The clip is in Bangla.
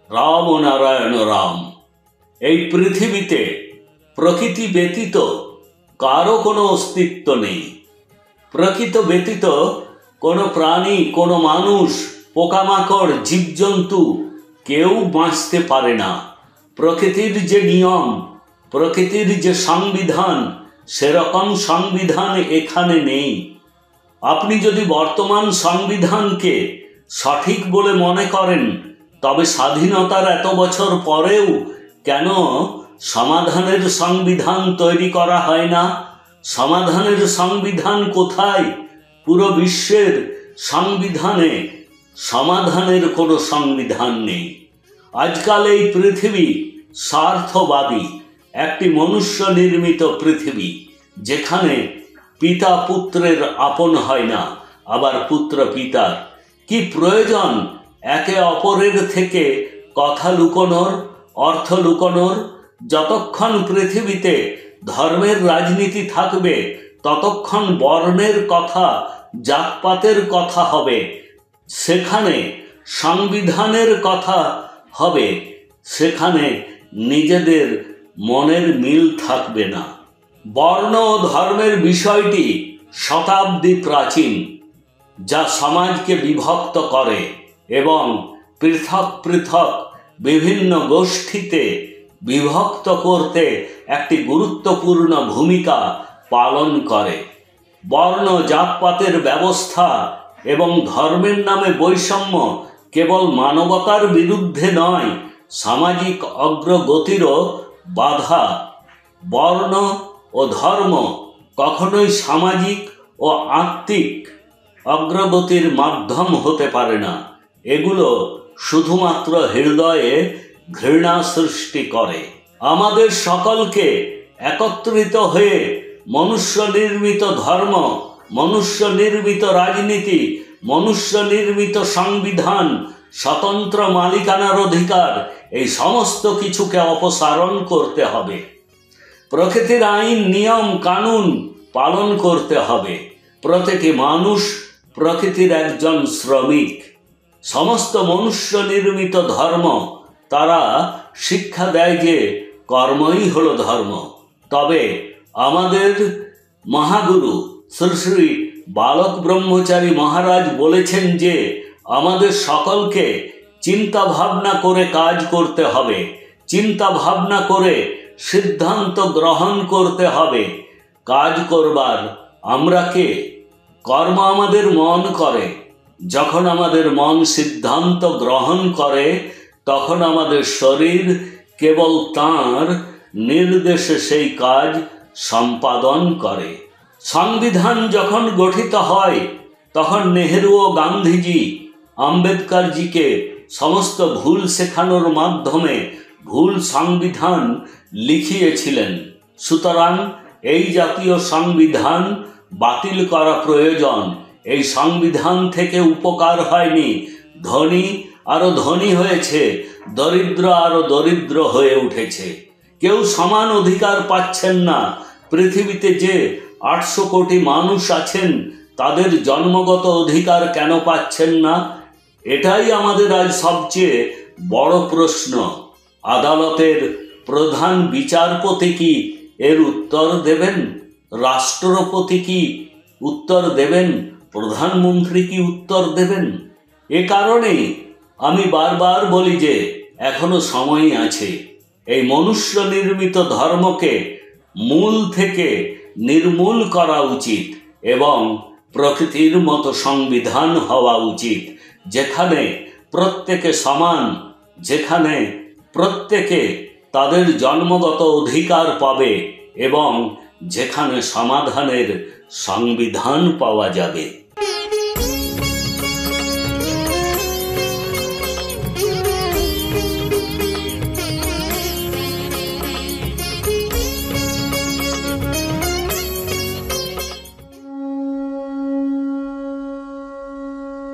রাম ও নারায়ণ রাম। এই পৃথিবীতে প্রকৃতি ব্যতীত কারো কোনো অস্তিত্ব নেই। প্রকৃতি ব্যতীত কোনো প্রাণী, কোনো মানুষ, পোকামাকড়, জীবজন্তু কেউ বাঁচতে পারে না। প্রকৃতির যে নিয়ম, প্রকৃতির যে সংবিধান, সেরকম সংবিধান এখানে নেই। আপনি যদি বর্তমান সংবিধানকে সঠিক বলে মনে করেন, তবে স্বাধীনতার এত বছর পরেও কেন সমাধানের সংবিধান তৈরি করা হয় না? সমাধানের সংবিধান কোথায়? পুরো বিশ্বের সংবিধানে সমাধানের কোনো সংবিধান নেই। আজকাল এই পৃথিবী স্বার্থবাদী, একটি মনুষ্য নির্মিত পৃথিবী, যেখানে পিতা পুত্রের আপন হয় না, আবার পুত্র পিতার। কি প্রয়োজন একে অপরের থেকে কথা লুকোনোর, অর্থ লুকোনোর? যতক্ষণ পৃথিবীতে ধর্মের রাজনীতি থাকবে, ততক্ষণ বর্ণের কথা, জাতপাতের কথা হবে। সেখানে সংবিধানের কথা হবে, সেখানে নিজেদের মনের মিল থাকবে না। বর্ণ ও ধর্মের বিষয়টি শতাব্দী প্রাচীন, যা সমাজকে বিভক্ত করে এবং পৃথক পৃথক বিভিন্ন গোষ্ঠীতে বিভক্ত করতে একটি গুরুত্বপূর্ণ ভূমিকা পালন করে। বর্ণ জাতপাতের ব্যবস্থা এবং ধর্মের নামে বৈষম্য কেবল মানবতার বিরুদ্ধে নয়, সামাজিক অগ্রগতিরও বাধা। বর্ণ ও ধর্ম কখনোই সামাজিক ও আত্মিক অগ্রগতির মাধ্যম হতে পারে না। এগুলো শুধুমাত্র হৃদয়ে ঘৃণা সৃষ্টি করে। আমাদের সকলকে একত্রিত হয়ে মনুষ্য নির্মিত ধর্ম, মনুষ্য নির্মিত রাজনীতি, মনুষ্য নির্মিত সংবিধান, স্বতন্ত্র মালিকানার অধিকার, এই সমস্ত কিছুকে অপসারণ করতে হবে। প্রকৃতির আইন, নিয়ম, কানুন পালন করতে হবে। প্রতিটি মানুষ প্রকৃতির একজন শ্রমিক। সমস্ত মনুষ্য নির্মিত ধর্ম তারা শিক্ষা দেয় যে কর্মই হলো ধর্ম। তবে আমাদের মহাগুরু শ্রী শ্রী বালক ব্রহ্মচারী মহারাজ বলেছেন যে আমাদের সকলকে চিন্তা ভাবনা করে কাজ করতে হবে, চিন্তা ভাবনা করে সিদ্ধান্ত গ্রহণ করতে হবে। কাজ করবার আমরা কে? কর্ম আমাদের মন করে। যখন আমাদের মন সিদ্ধান্ত গ্রহণ করে, তখন আমাদের শরীর কেবল তাঁর নির্দেশে সেই কাজ সম্পাদন করে। সংবিধান যখন গঠিত হয়, তখন নেহেরু ও গান্ধীজি আম্বেদকরজিকে সমস্ত ভুল শেখানোর মাধ্যমে ভুল সংবিধান লিখিয়েছিলেন। সুতরাং এই জাতীয় সংবিধান বাতিল করা প্রয়োজন। এই সংবিধান থেকে উপকার হয়নি। ধনী আরো ধনী হয়েছে, দরিদ্র আরো দরিদ্র হয়ে উঠেছে। কেউ সমান অধিকার পাচ্ছেন না। পৃথিবীতে যে 800 কোটি মানুষ আছেন, তাদের জন্মগত অধিকার কেন পাচ্ছেন না? এটাই আমাদের আজ সবচেয়ে বড় প্রশ্ন। আদালতের প্রধান বিচারপতি কি এর উত্তর দেবেন? রাষ্ট্রপতি কি উত্তর দেবেন? প্রধানমন্ত্রী কি উত্তর দেবেন? এ কারণেই আমি বারবার বলি যে এখনো সময় আছে। এই মনুষ্য নির্মিত ধর্মকে মূল থেকে নির্মূল করা উচিত এবং প্রকৃতির মতো সংবিধান হওয়া উচিত, যেখানে প্রত্যেকে সমান, যেখানে প্রত্যেকে তাদের জন্মগত অধিকার পাবে এবং যেখানে সমাধানের সংবিধান পাওয়া যাবে।